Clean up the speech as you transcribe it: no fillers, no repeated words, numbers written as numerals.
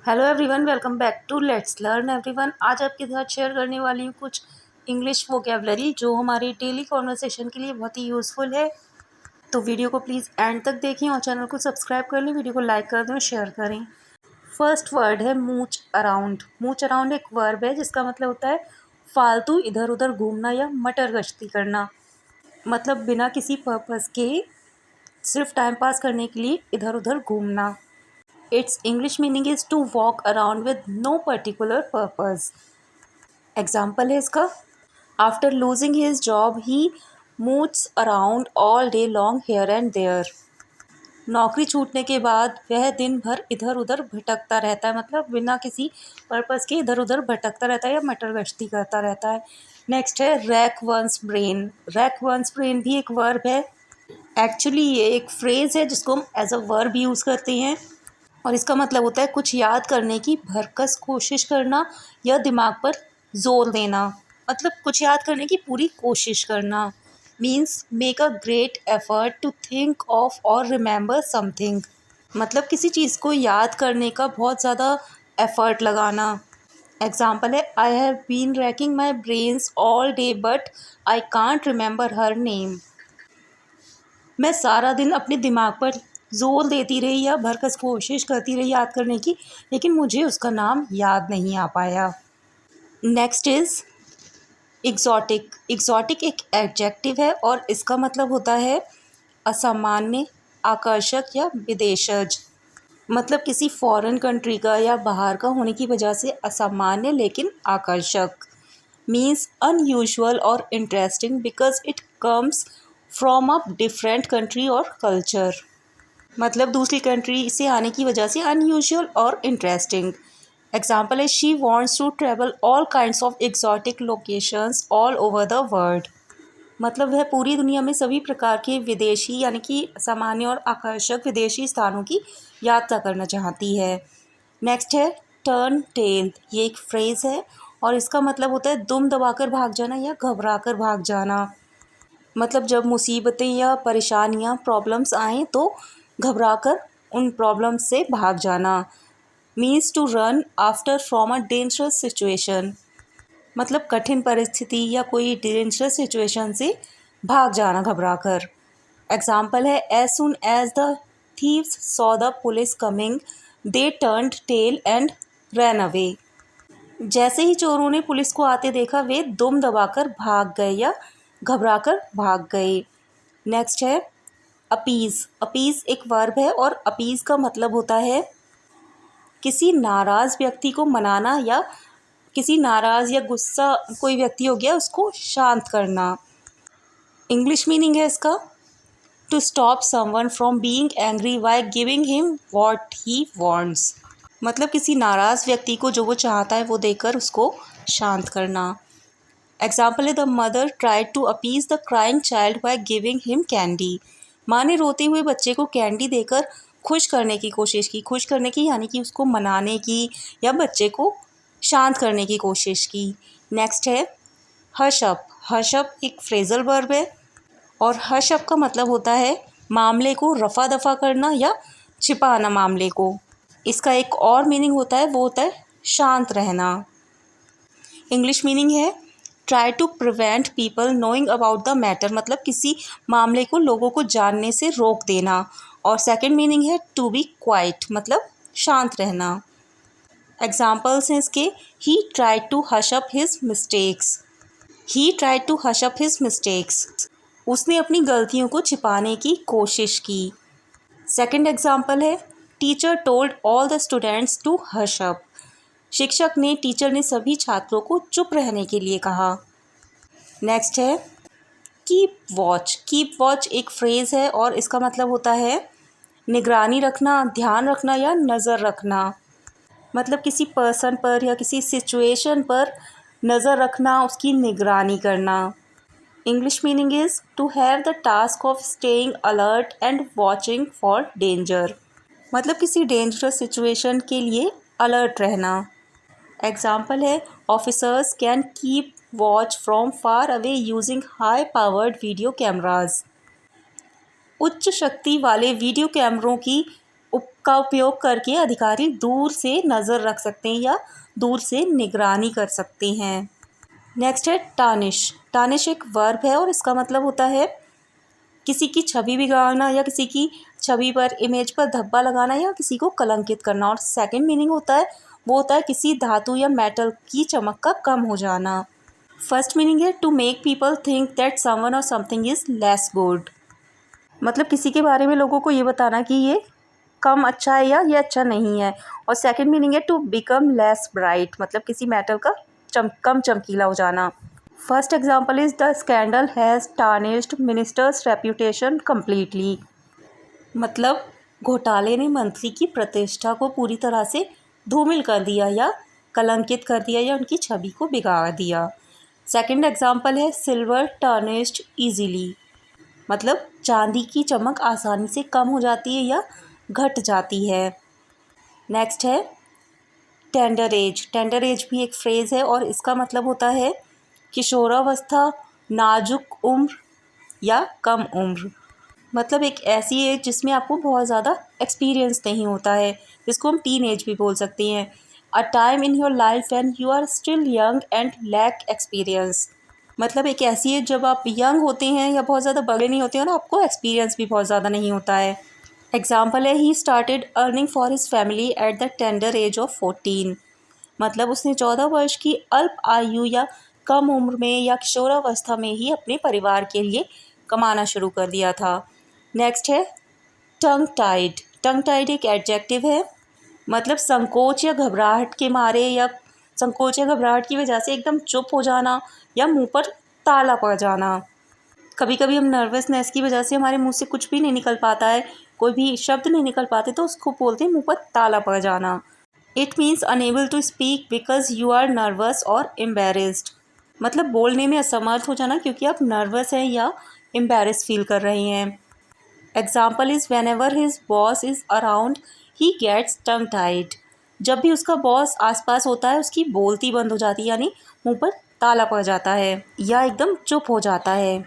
Hello everyone, welcome back to let's learn everyone. आज आपके साथ शेयर करने वाली हूँ कुछ इंग्लिश वोकेबलरी जो हमारी डेली कॉन्वर्सेशन के लिए बहुत ही यूज़फुल है। तो वीडियो को प्लीज़ एंड तक देखें और चैनल को सब्सक्राइब कर लें, वीडियो को लाइक कर दें और शेयर करें। फर्स्ट वर्ड है मूच अराउंड। मूच अराउंड एक वर्ब है जिसका मतलब होता है फालतू इधर उधर घूमना या मटर गश्ती करना। मतलब बिना किसी पर्पज़ के सिर्फ टाइम पास करने के लिए इधर उधर घूमना। Its English meaning is to walk around with no particular purpose. Example है इसका, After losing his job, he moots around all day long here and there. नौकरी छूटने के बाद वह दिन भर इधर उधर भटकता रहता है, मतलब बिना किसी पर्पज़ के इधर उधर भटकता रहता है या मटर गश्ती करता रहता है। नेक्स्ट है rack one's brain. Rack one's brain भी एक वर्ब है। एक्चुअली ये एक फ्रेज़ है जिसको हम एज अ वर्ब यूज़ करते हैं और इसका मतलब होता है कुछ याद करने की भरकस कोशिश करना या दिमाग पर जोर देना। मतलब कुछ याद करने की पूरी कोशिश करना। Means make a great effort to think of or remember something. मतलब किसी चीज़ को याद करने का बहुत ज़्यादा एफर्ट लगाना। एग्जाम्पल है, I have been racking my brains all day but I can't remember her name. मैं सारा दिन अपने दिमाग पर ज़ोर देती रही या भरकस कोशिश करती रही याद करने की, लेकिन मुझे उसका नाम याद नहीं आ पाया। Next is exotic. एग्जॉटिक एक एडजेक्टिव है और इसका मतलब होता है असामान्य, आकर्षक या विदेशज। मतलब किसी फॉरेन कंट्री का या बाहर का होने की वजह से असामान्य लेकिन आकर्षक। मीन्स अनयूजुअल और interesting because it comes from a different country और कल्चर। मतलब दूसरी कंट्री से आने की वजह से अनयूजुअल और इंटरेस्टिंग। एग्जाम्पल है, she wants to travel all kinds of exotic locations all over the world. मतलब वह पूरी दुनिया में सभी प्रकार के विदेशी यानी कि सामान्य और आकर्षक विदेशी स्थानों की यात्रा करना चाहती है। नेक्स्ट है टर्न टेल। ये एक फ्रेज़ है और इसका मतलब होता है दुम दबाकर भाग जाना या घबरा कर भाग जाना। मतलब जब मुसीबतें या परेशानियां प्रॉब्लम्स आएँ तो घबराकर उन प्रॉब्लम्स से भाग जाना। Means to run after from a dangerous situation. मतलब कठिन परिस्थिति या कोई डेंजरस सिचुएशन से भाग जाना घबराकर। एग्जाम्पल है, as soon as the thieves saw the police coming they turned tail and ran away. जैसे ही चोरों ने पुलिस को आते देखा वे दुम दबाकर भाग गए या घबराकर भाग गए। नेक्स्ट है अपीज़। अपीज़ एक वर्ब है और अपीज़ का मतलब होता है किसी नाराज़ व्यक्ति को मनाना या किसी नाराज़ या गुस्सा कोई व्यक्ति हो गया उसको शांत करना। इंग्लिश मीनिंग है इसका, to stop someone from being angry by giving him what he wants. मतलब किसी नाराज़ व्यक्ति को जो वो चाहता है वो देकर उसको शांत करना। एग्जाम्पल है, the mother tried to appease the crying child by giving him candy. माँ ने रोते हुए बच्चे को कैंडी देकर खुश करने की कोशिश की। खुश करने की यानी कि उसको मनाने की या बच्चे को शांत करने की कोशिश की। नेक्स्ट है हश अप। हश अप एक फ्रेजल वर्ब है और हश अप का मतलब होता है मामले को रफ़ा दफ़ा करना या छिपाना मामले को। इसका एक और मीनिंग होता है, वो होता है शांत रहना। इंग्लिश मीनिंग है try to prevent people knowing about the matter. मतलब किसी मामले को लोगों को जानने से रोक देना। और सेकंड मीनिंग है टू बी क्वाइट, मतलब शांत रहना। एग्जाम्पल्स हैं इसके, he tried to hush up his mistakes. He tried to hush up his mistakes. उसने अपनी गलतियों को छिपाने की कोशिश की। सेकंड एग्जाम्पल है, teacher told all the students to hush up. Teacher ने सभी छात्रों को चुप रहने के लिए कहा। नेक्स्ट है कीप वॉच। कीप वॉच एक फ्रेज़ है और इसका मतलब होता है निगरानी रखना, ध्यान रखना या नज़र रखना। मतलब किसी पर्सन पर या किसी सिचुएशन पर नज़र रखना, उसकी निगरानी करना। English meaning is to have the task of staying alert and watching for danger. मतलब किसी डेंजरस सिचुएशन के लिए अलर्ट रहना। एग्जाम्पल है, officers can keep watch from far away using high powered video cameras. उच्च शक्ति वाले वीडियो कैमरों की का उपयोग करके अधिकारी दूर से नज़र रख सकते हैं या दूर से निगरानी कर सकते हैं। नेक्स्ट है टार्निश। टार्निश एक वर्ब है और इसका मतलब होता है किसी की छवि बिगाड़ना या किसी की छवि पर, इमेज पर धब्बा लगाना या किसी को कलंकित करना। और सेकंड मीनिंग होता है वो होता है किसी धातु या मेटल की चमक का कम हो जाना। फर्स्ट मीनिंग है to make people think that someone or something is less good, मतलब किसी के बारे में लोगों को ये बताना कि ये कम अच्छा है या ये अच्छा नहीं है। और सेकंड मीनिंग है टू बिकम लेस ब्राइट, मतलब किसी मेटल का कम चमकीला हो जाना। First example is the scandal has tarnished ministers reputation completely, मतलब घोटाले ने मंत्री की प्रतिष्ठा को पूरी तरह से धूमिल कर दिया या कलंकित कर दिया या उनकी छवि को बिगाड़ दिया। सेकंड एग्जाम्पल है सिल्वर टर्निश्ड ईजीली, मतलब चांदी की चमक आसानी से कम हो जाती है या घट जाती है। नेक्स्ट है टेंडर एज। टेंडर एज भी एक फ्रेज़ है और इसका मतलब होता है किशोरावस्था, नाजुक उम्र या कम उम्र, मतलब एक ऐसी एज जिसमें आपको बहुत ज़्यादा एक्सपीरियंस नहीं होता है, जिसको हम टीन एज भी बोल सकते हैं। A time in your life when you are still young and lack experience, मतलब एक ऐसी एज जब आप यंग होते हैं या बहुत ज़्यादा बड़े नहीं होते हैं और आपको एक्सपीरियंस भी बहुत ज़्यादा नहीं होता है। एग्जाम्पल है he started earning for his family at the tender as of 14, मतलब उसने 14 वर्ष की अल्प आयु या कम उम्र में या किशोरावस्था में ही अपने परिवार के लिए कमाना शुरू कर दिया था। नेक्स्ट है टंग टाइड। टंग टाइड एक एडजेक्टिव है, मतलब संकोच या घबराहट के मारे या संकोच या घबराहट की वजह से एकदम चुप हो जाना या मुंह पर ताला पड़ जाना। कभी कभी हम नर्वसनेस की वजह से हमारे मुंह से कुछ भी नहीं निकल पाता है, कोई भी शब्द नहीं निकल पाते, तो उसको बोलते हैं मुंह पर ताला पड़ जाना। It means unable to speak because you are nervous और एम्बेरेस्ड, मतलब बोलने में असमर्थ हो जाना क्योंकि आप नर्वस हैं या एम्बेरेस फील कर रहे हैं। Example is whenever his boss is around he gets tongue tied, जब भी उसका बॉस आसपास होता है उसकी बोलती बंद हो जाती है, यानी मुंह पर ताला पड़ जाता है या एकदम चुप हो जाता है।